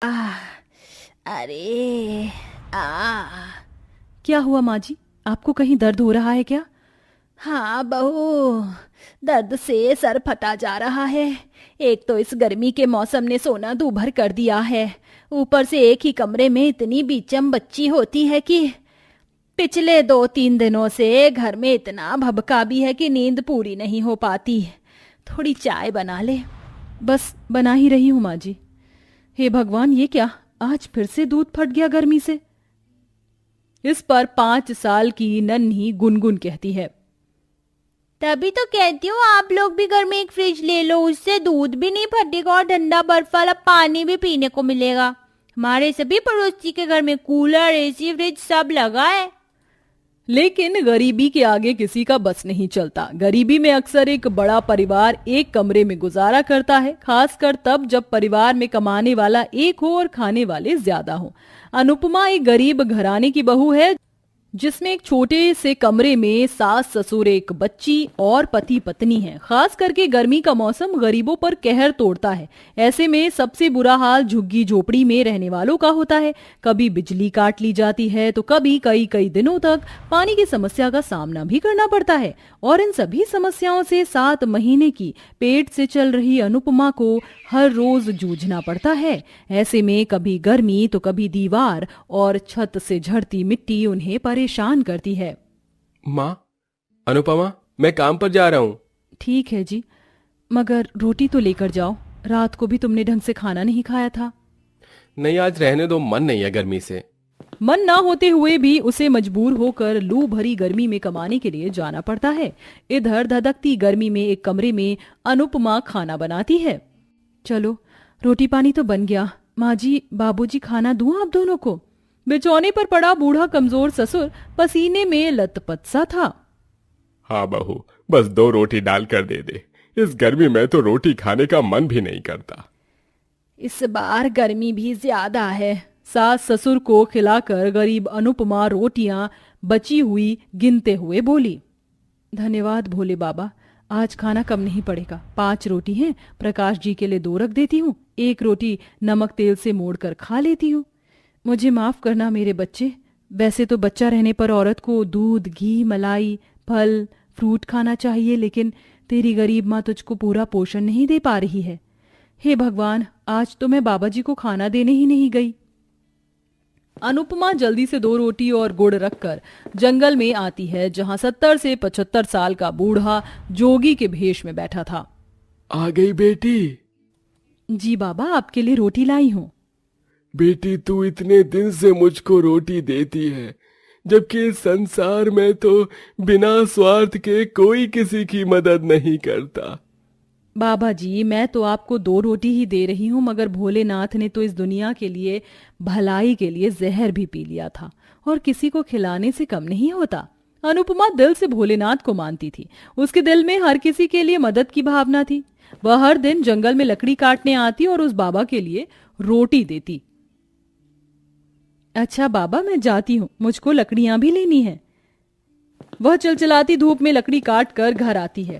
आह, अरे क्या हुआ माँ जी, आपको कहीं दर्द हो रहा है क्या? हाँ बहू, दर्द से सर फटा जा रहा है। एक तो इस गर्मी के मौसम ने सोना दूभर कर दिया है, ऊपर से एक ही कमरे में इतनी बीचम बच्ची होती है कि पिछले 2-3 दिनों से घर में इतना भभका भी है कि नींद पूरी नहीं हो पाती। थोड़ी चाय बना ले। बस बना ही रही हूँ माँ जी। हे भगवान, ये क्या, आज फिर से दूध फट गया गर्मी से। इस पर 5 साल की नन्ही गुनगुन कहती है, तभी तो कहती हूँ आप लोग भी घर में एक फ्रिज ले लो, उससे दूध भी नहीं फटेगा और ठंडा बर्फ वाला पानी भी पीने को मिलेगा। हमारे सभी पड़ोसी के घर में कूलर, एसी, फ्रिज सब लगा है। लेकिन गरीबी के आगे किसी का बस नहीं चलता। गरीबी में अक्सर एक बड़ा परिवार एक कमरे में गुजारा करता है, खासकर तब जब परिवार में कमाने वाला एक हो और खाने वाले ज्यादा हो। अनुपमा एक गरीब घराने की बहू है, जिसमें एक छोटे से कमरे में सास ससुर, एक बच्ची और पति पत्नी है। खास करके गर्मी का मौसम गरीबों पर कहर तोड़ता है। ऐसे में सबसे बुरा हाल झुग्गी झोपड़ी में रहने वालों का होता है। कभी बिजली काट ली जाती है तो कभी कई कई दिनों तक पानी की समस्या का सामना भी करना पड़ता है। और इन सभी समस्याओं से 7 महीने की पेट से चल रही अनुपमा को हर रोज जूझना पड़ता है। ऐसे में कभी गर्मी तो कभी दीवार और छत से झड़ती मिट्टी उन्हें परेशान करती है। माँ, अनुपमा, मैं काम पर जा रहा हूँ। ठीक है जी, मगर रोटी तो लेकर जाओ। रात को भी तुमने ढंग से खाना नहीं खाया था। नहीं, आज रहने दो, मन नहीं है गर्मी से। मन ना होते हुए भी उसे मजबूर होकर लू भरी गर्मी में कमाने के लिए जाना पड़ता है। इधर धधकती गर्मी में एक कमरे में अनुपमा खाना बनाती है। चलो, रोटी पानी तो बन गया। माँ जी, बाबूजी, खाना दूं आप दोनों को? बिछौने पर पड़ा बूढ़ा कमजोर ससुर पसीने में लथपथ सा था। हाँ बहू, बस 2 रोटी डाल कर दे दे। इस गर्मी में तो रोटी खाने का मन भी नहीं करता। इस बार गर्मी भी ज्यादा है। सास ससुर को खिलाकर गरीब अनुपमा रोटियां बची हुई गिनते हुए बोली, धन्यवाद भोले बाबा, आज खाना कम नहीं पड़ेगा। 5 रोटी हैं, प्रकाश जी के लिए 2 रख देती हूँ। 1 रोटी नमक तेल से मोड़कर खा लेती हूँ। मुझे माफ करना मेरे बच्चे। वैसे तो बच्चा रहने पर औरत को दूध, घी, मलाई, फल, फ्रूट खाना चाहिए, लेकिन तेरी गरीब माँ तुझको पूरा पोषण नहीं दे पा रही है। हे भगवान, आज तो मैं बाबा जी को खाना देने ही नहीं गई। अनुपमा जल्दी से 2 रोटी और गुड़ रखकर जंगल में आती है, जहां 70 से 75 साल का बूढ़ा जोगी के भेष में बैठा था। आ गई बेटी? जी बाबा, आपके लिए रोटी लाई हूँ। बेटी, तू इतने दिन से मुझको रोटी देती है, जबकि इस संसार में तो बिना स्वार्थ के कोई किसी की मदद नहीं करता। बाबा जी, मैं तो आपको 2 रोटी ही दे रही हूँ, मगर भोलेनाथ ने तो इस दुनिया के लिए, भलाई के लिए जहर भी पी लिया था, और किसी को खिलाने से कम नहीं होता। अनुपमा दिल से भोलेनाथ को मानती थी। उसके दिल में हर किसी के लिए मदद की भावना थी। वह हर दिन जंगल में लकड़ी काटने आती और उस बाबा के लिए रोटी देती। अच्छा बाबा, मैं जाती हूँ, मुझको लकड़ियां भी लेनी है। वह चलचलाती धूप में लकड़ी काट कर घर आती है।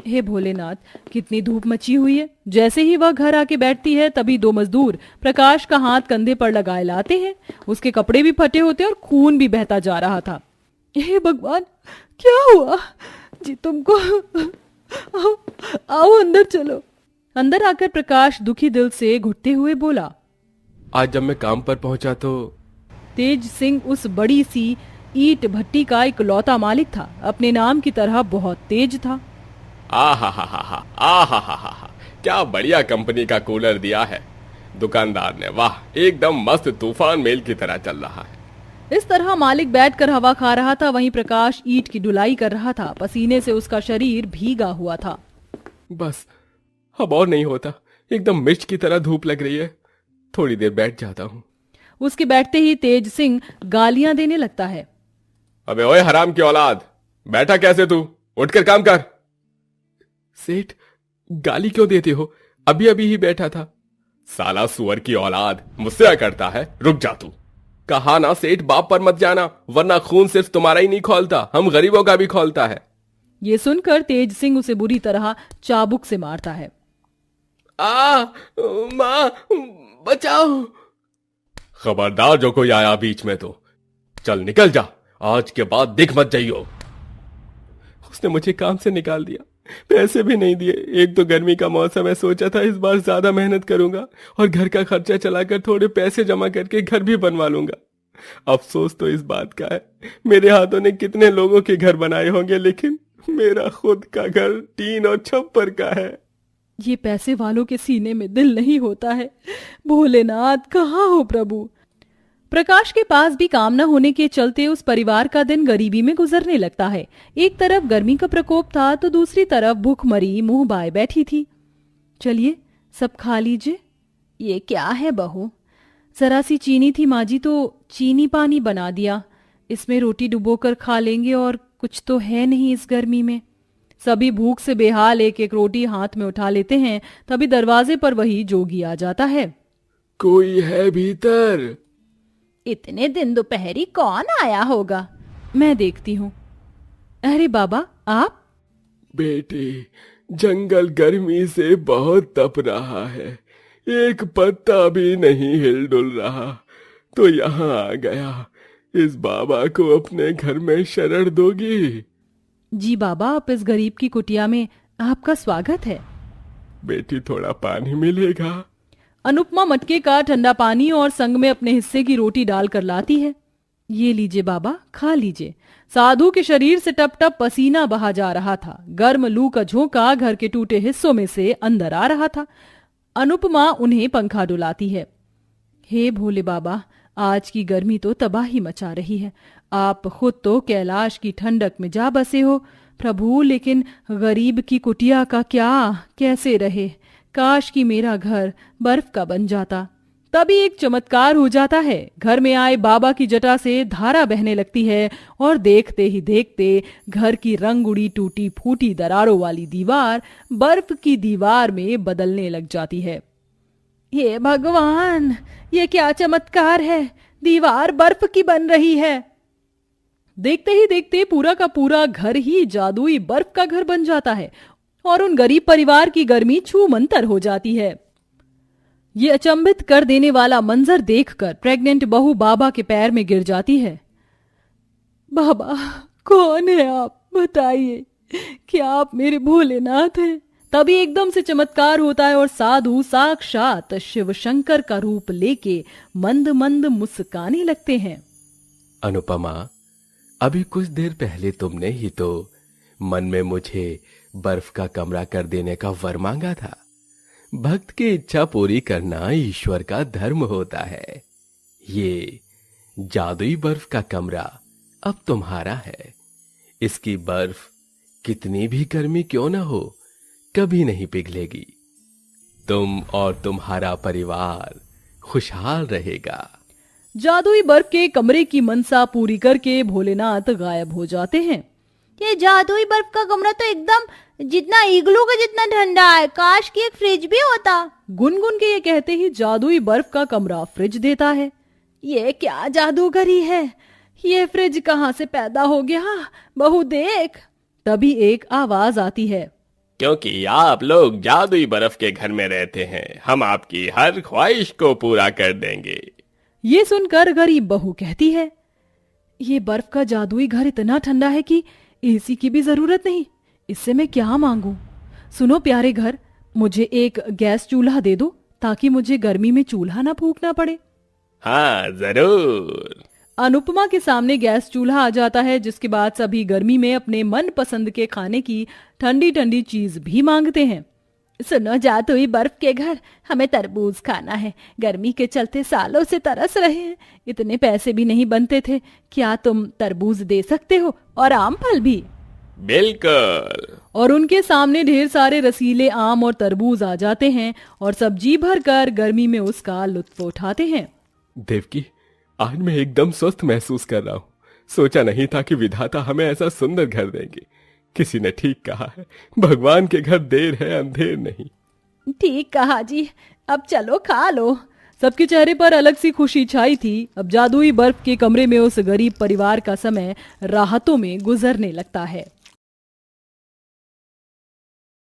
हे भोलेनाथ, कितनी धूप मची हुई है। जैसे ही वह घर आके बैठती है, तभी 2 मजदूर प्रकाश का हाथ कंधे पर लगाए लाते हैं। उसके कपड़े भी फटे होते और खून भी बहता जा रहा था। हे भगवान, क्या हुआ जी तुमको? आओ अंदर चलो। अंदर आकर प्रकाश दुखी दिल से घुटते हुए बोला, आज जब मैं काम पर पहुंचा तो तेज सिंह उस बड़ी सी ईट भट्टी का इकलौता मालिक था। अपने नाम की तरह बहुत तेज था। आहा, क्या बढ़िया कंपनी का कूलर दिया है दुकानदार ने। वाह, एकदम मस्त तूफान मेल की तरह चल रहा है। इस तरह मालिक बैठकर हवा खा रहा था, वहीं प्रकाश ईंट की ढुलाई कर रहा था। पसीने से उसका शरीर भीगा हुआ था। बस अब और नहीं होता, एकदम मिर्च की तरह धूप लग रही है, थोड़ी देर बैठ जाता हूँ। उसके बैठते ही तेज सिंह गालियां देने लगता है। अबे ओए हराम की औलाद, बैठा कैसे तू? उठकर काम कर। सेठ, गाली क्यों देते हो? अभी अभी ही बैठा था। साला सुअर की औलाद, मुझसे क्या करता है? रुक जा तू। कहा ना सेठ, बाप पर मत जाना, वरना खून सिर्फ तुम्हारा ही नहीं खौलता, हम गरीबों का भी खौलता है। ये सुनकर तेज सिंह उसे बुरी तरह चाबुक से मारता है। माँ, बचाओ। खबरदार जो कोई आया बीच में तो चल निकल जा, आज के बाद दिख मत जाइयो। उसने मुझे काम से निकाल दिया, पैसे भी नहीं दिए। एक तो गर्मी का मौसम है, सोचा था इस बार ज्यादा मेहनत करूंगा और घर का खर्चा चलाकर थोड़े पैसे जमा करके घर भी बनवा लूंगा। अफसोस तो इस बात का है, मेरे हाथों ने कितने लोगों के घर बनाए होंगे, लेकिन मेरा खुद का घर टीन और छप्पर का है। ये पैसे वालों के सीने में दिल नहीं होता है। भोलेनाथ कहाँ हो प्रभु। प्रकाश के पास भी काम न होने के चलते उस परिवार का दिन गरीबी में गुजरने लगता है। एक तरफ गर्मी का प्रकोप था तो दूसरी तरफ भूखमरी मुंह बाए बैठी थी। चलिए सब खा लीजिए। ये क्या है बहू? जरा सी चीनी थी माँ जी, तो चीनी पानी बना दिया। इसमें रोटी डुबोकर खा लेंगे, और कुछ तो है नहीं इस गर्मी में। सभी भूख से बेहाल एक एक रोटी हाथ में उठा लेते हैं, तभी दरवाजे पर वही जोगी आ जाता है। कोई है भीतर? इतने दिन दोपहरी कौन आया होगा? मैं देखती हूँ। अरे बाबा आप? बेटी, जंगल गर्मी से बहुत तप रहा है, एक पत्ता भी नहीं हिल डुल रहा, तो यहाँ आ गया। इस बाबा को अपने घर में शरण दोगी? जी बाबा, आप इस गरीब की कुटिया में आपका स्वागत है। बेटी थोड़ा पानी मिलेगा? अनुपमा मटके का ठंडा पानी और संग में अपने हिस्से की रोटी डालकर लाती है। ये लीजिए बाबा, खा लीजिए। साधु के शरीर से टप टप पसीना बहा जा रहा था। गर्म लू का झोंका घर के टूटे हिस्सों में से अंदर आ रहा था। अनुपमा उन्हें पंखा डुलाती है। हे भोले बाबा, आज की गर्मी तो तबाही मचा रही है। आप खुद तो कैलाश की ठंडक में जा बसे हो प्रभु, लेकिन गरीब की कुटिया का क्या, कैसे रहे? काश कि मेरा घर बर्फ का बन जाता। तभी एक चमत्कार हो जाता है। घर में आए बाबा की जटा से धारा बहने लगती है और देखते ही देखते घर की रंग उड़ी टूटी फूटी दरारों वाली दीवार बर्फ की दीवार में बदलने लग जाती है। हे भगवान, ये क्या चमत्कार है? दीवार बर्फ की बन रही है। देखते ही देखते पूरा का पूरा घर ही जादुई बर्फ का घर बन जाता है और उन गरीब परिवार की गर्मी छू मंतर हो जाती है। ये अचंभित कर देने वाला मंजर देखकर प्रेग्नेंट बहू बाबा के पैर में गिर जाती है। बाबा, कौन है आप? बताइए, क्या आप मेरे भोलेनाथ हैं? तभी एकदम से चमत्कार होता है और साधु साक्षात शिव शंकर का रूप लेके मंद मंद मुस्काने लगते हैं। अनुपमा, अभी कुछ देर पहले तुमने ही तो मन में मुझे बर्फ का कमरा कर देने का वर मांगा था। भक्त की इच्छा पूरी करना ईश्वर का धर्म होता है। ये जादुई बर्फ का कमरा अब तुम्हारा है। इसकी बर्फ कितनी भी गर्मी क्यों न हो, कभी नहीं पिघलेगी। तुम और तुम्हारा परिवार खुशहाल रहेगा। जादुई बर्फ के कमरे की मनसा पूरी करके भोलेनाथ गायब हो जाते हैं। ये जादुई बर्फ का कमरा तो एकदम जितना इग्लू का जितना ठंडा है। काश कि एक फ्रिज भी होता। गुनगुन के ये कहते ही जादुई बर्फ का कमरा फ्रिज देता है। ये क्या जादूगरी है? ये फ्रिज कहाँ से पैदा हो गया? बहू देख। तभी एक आवाज आती है। क्योंकि आप लोग जादुई बर्फ के घर में रहते हैं, हम आपकी हर ख्वाहिश को पूरा कर देंगे। ये सुनकर गरीब बहू कहती है, ये बर्फ का जादुई घर इतना ठंडा है कि एसी की भी जरूरत नहीं। इससे मैं क्या मांगू? सुनो प्यारे घर, मुझे एक गैस चूल्हा दे दो ताकि मुझे गर्मी में चूल्हा ना फूंकना पड़े। हाँ जरूर। अनुपमा के सामने गैस चूल्हा आ जाता है, जिसके बाद सभी गर्मी में अपने मन पसंद के खाने की ठंडी ठंडी चीज भी मांगते हैं। सुनो जादुई बर्फ के घर, हमें तरबूज खाना है। गर्मी के चलते सालों से तरस रहे हैं। इतने पैसे भी नहीं बनते थे। क्या तुम तरबूज दे सकते हो? और आम फल भी। बिल्कुल। और उनके सामने ढेर सारे रसीले आम और तरबूज आ जाते हैं और सब जी भर कर गर्मी में उसका लुत्फ उठाते हैं। देवकी, आज मैं एकदम स्वस्थ महसूस कर रहा हूँ। सोचा नहीं था कि विधाता हमें ऐसा सुंदर घर देंगे। किसी ने ठीक कहा है, भगवान के घर देर है अंधेर नहीं। ठीक कहा जी, अब चलो खा लो। सबके चेहरे पर अलग सी खुशी छाई थी। अब जादुई बर्फ के कमरे में उस गरीब परिवार का समय राहतों में गुजरने लगता है।